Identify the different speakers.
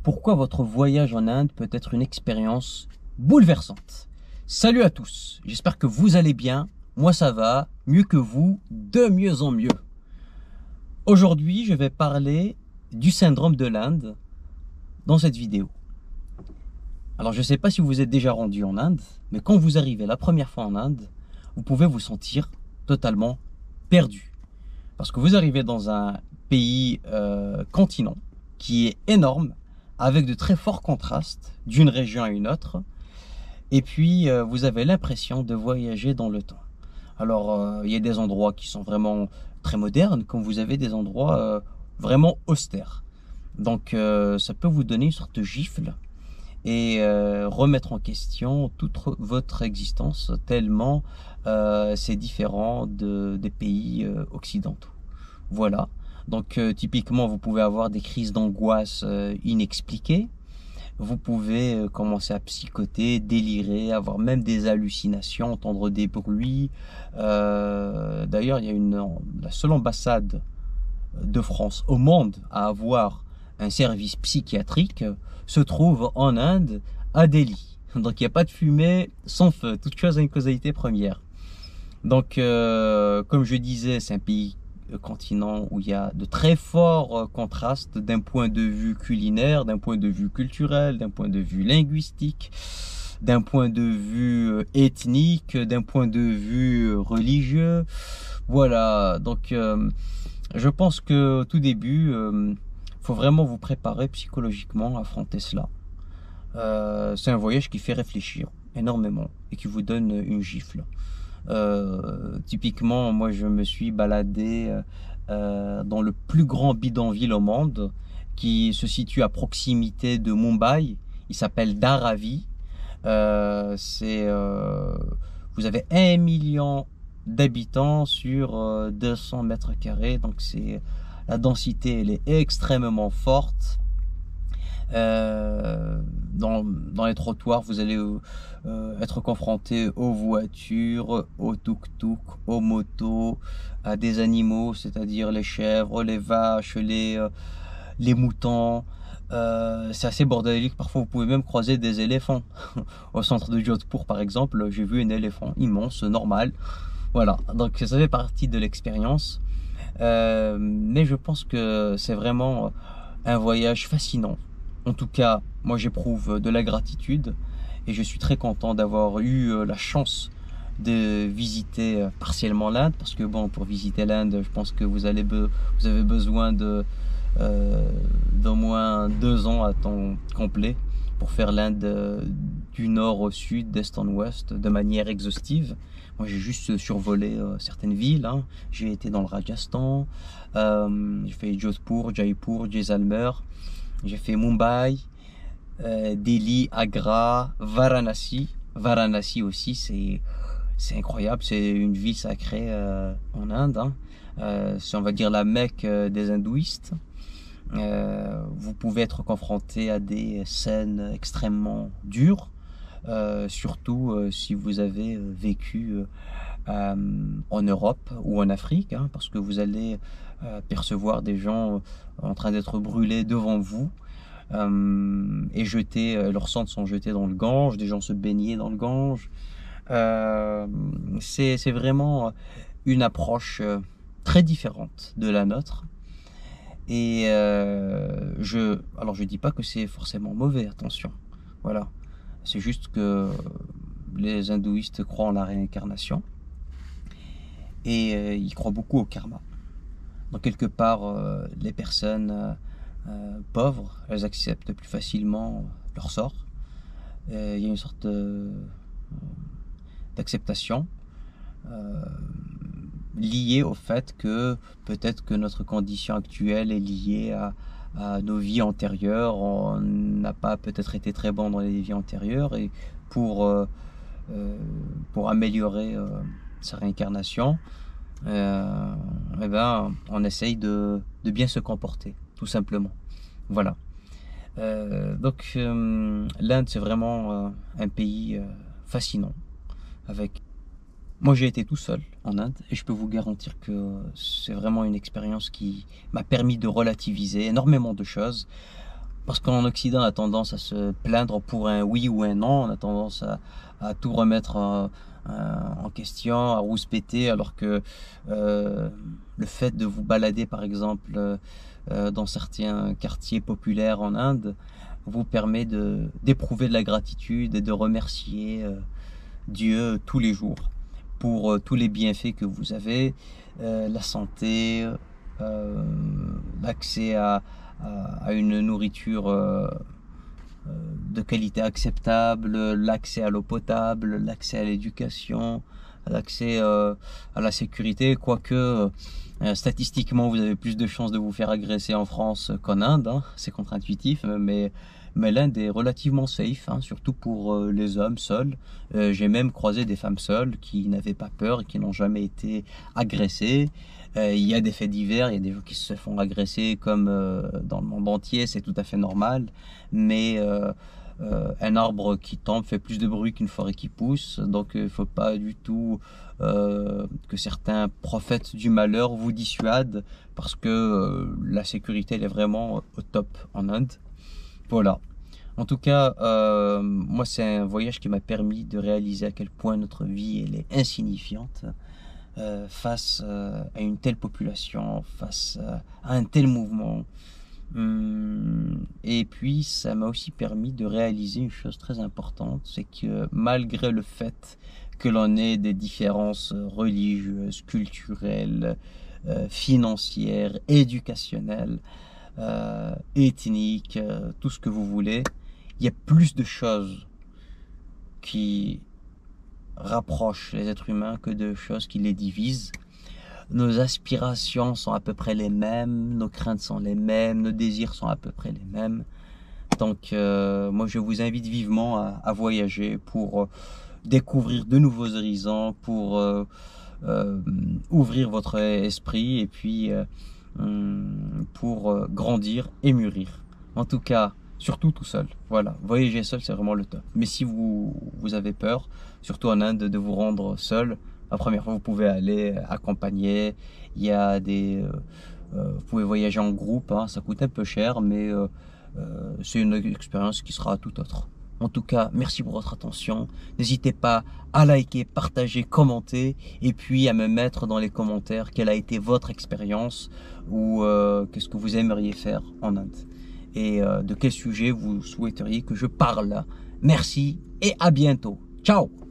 Speaker 1: pourquoi votre voyage en Inde peut être une expérience bouleversante. Salut à tous, j'espère que vous allez bien, moi ça va, mieux que vous, de mieux en mieux. Aujourd'hui, je vais parler du syndrome de l'Inde dans cette vidéo. Alors je ne sais pas si vous êtes déjà rendu en Inde, mais quand vous arrivez la première fois en Inde, vous pouvez vous sentir totalement perdu. Parce que vous arrivez dans un pays continent qui est énorme, avec de très forts contrastes d'une région à une autre. Et puis, vous avez l'impression de voyager dans le temps. Alors, il y a des endroits qui sont vraiment très modernes, comme vous avez des endroits vraiment austères. Donc, ça peut vous donner une sorte de gifle et remettre en question toute votre existence, tellement c'est différent des pays occidentaux. Voilà. Donc, typiquement, vous pouvez avoir des crises d'angoisse inexpliquées. Vous pouvez commencer à psychoter, délirer, avoir même des hallucinations, entendre des bruits. D'ailleurs, il y a la seule ambassade de France au monde à avoir un service psychiatrique se trouve en Inde, à Delhi. Donc, il n'y a pas de fumée sans feu. Toute chose a une causalité première. Donc, comme je disais, c'est un pays continent où il y a de très forts contrastes d'un point de vue culinaire, d'un point de vue culturel, d'un point de vue linguistique, d'un point de vue ethnique, d'un point de vue religieux. Voilà, donc je pense que au tout début, faut vraiment vous préparer psychologiquement à affronter cela. C'est un voyage qui fait réfléchir énormément et qui vous donne une gifle. Typiquement, moi je me suis baladé dans le plus grand bidonville au monde qui se situe à proximité de Mumbai. Il s'appelle Dharavi. Vous avez 1 million d'habitants sur 200 mètres carrés, donc la densité elle est extrêmement forte. Dans les trottoirs, vous allez être confronté aux voitures, aux tuk-tuk, aux motos, à des animaux, c'est-à-dire les chèvres, les vaches, les moutons. C'est assez bordélique, parfois vous pouvez même croiser des éléphants. Au centre de Jodhpur par exemple, j'ai vu un éléphant immense, normal. Voilà, donc ça fait partie de l'expérience. Mais je pense que c'est vraiment un voyage fascinant. En tout cas, moi j'éprouve de la gratitude et je suis très content d'avoir eu la chance de visiter partiellement l'Inde, parce que bon, pour visiter l'Inde, je pense que vous avez besoin d'au moins 2 ans à temps complet pour faire l'Inde du nord au sud, d'est en ouest, de manière exhaustive. Moi j'ai juste survolé certaines villes, hein. J'ai été dans le Rajasthan, j'ai fait Jodhpur, Jaipur, Jaisalmer. J'ai fait Mumbai, Delhi, Agra, Varanasi. Varanasi aussi, c'est incroyable. C'est une ville sacrée en Inde, hein. C'est, on va dire, la Mecque des hindouistes. Vous pouvez être confronté à des scènes extrêmement dures, surtout si vous avez vécu en Europe ou en Afrique, hein, parce que vous allez percevoir des gens en train d'être brûlés devant vous et leurs cendres sont jetées dans le Gange, des gens se baignaient dans le Gange. C'est vraiment une approche très différente de la nôtre. Et alors je dis pas que c'est forcément mauvais, attention. Voilà, c'est juste que les hindouistes croient en la réincarnation et ils croient beaucoup au karma. Donc quelque part, les personnes pauvres, elles acceptent plus facilement leur sort. Il y a une sorte d'acceptation liée au fait que peut-être que notre condition actuelle est liée à nos vies antérieures. On n'a pas peut-être été très bon dans les vies antérieures et pour améliorer sa réincarnation, eh ben, on essaye de bien se comporter, tout simplement. Voilà. Donc, l'Inde, c'est vraiment un pays fascinant. Moi, j'ai été tout seul en Inde et je peux vous garantir que c'est vraiment une expérience qui m'a permis de relativiser énormément de choses. Parce qu'en Occident, on a tendance à se plaindre pour un oui ou un non, on a tendance à tout remettre en question, à rouspéter, alors que le fait de vous balader, par exemple, dans certains quartiers populaires en Inde, vous permet d'éprouver de la gratitude et de remercier Dieu tous les jours pour tous les bienfaits que vous avez, la santé, euh, l'accès à une nourriture de qualité acceptable, l'accès à l'eau potable, l'accès à l'éducation, l'accès à la sécurité, quoique statistiquement vous avez plus de chances de vous faire agresser en France qu'en Inde, hein. C'est contre-intuitif, mais l'Inde est relativement safe, hein, surtout pour les hommes seuls. J'ai même croisé des femmes seules qui n'avaient pas peur et qui n'ont jamais été agressées. Il y a des faits divers, il y a des gens qui se font agresser comme dans le monde entier, c'est tout à fait normal. Mais un arbre qui tombe fait plus de bruit qu'une forêt qui pousse, donc il ne faut pas du tout que certains prophètes du malheur vous dissuadent, parce que la sécurité elle est vraiment au top en Inde. Voilà. En tout cas, moi c'est un voyage qui m'a permis de réaliser à quel point notre vie elle est insignifiante face à une telle population, face à un tel mouvement. Et puis, ça m'a aussi permis de réaliser une chose très importante, c'est que malgré le fait que l'on ait des différences religieuses, culturelles, financières, éducationnelles, ethniques, tout ce que vous voulez, il y a plus de choses qui rapprochent les êtres humains que de choses qui les divisent. Nos aspirations sont à peu près les mêmes, nos craintes sont les mêmes, nos désirs sont à peu près les mêmes. Donc moi je vous invite vivement à voyager pour découvrir de nouveaux horizons, pour ouvrir votre esprit et puis pour grandir et mûrir. En tout cas, surtout tout seul. Voilà, voyager seul, c'est vraiment le top. Mais si vous avez peur, surtout en Inde, de vous rendre seul, la première fois, vous pouvez aller accompagner. Il y a vous pouvez voyager en groupe, hein, ça coûte un peu cher, mais c'est une expérience qui sera tout autre. En tout cas, merci pour votre attention. N'hésitez pas à liker, partager, commenter et puis à me mettre dans les commentaires quelle a été votre expérience ou qu'est-ce que vous aimeriez faire en Inde et de quel sujet vous souhaiteriez que je parle. Merci et à bientôt. Ciao!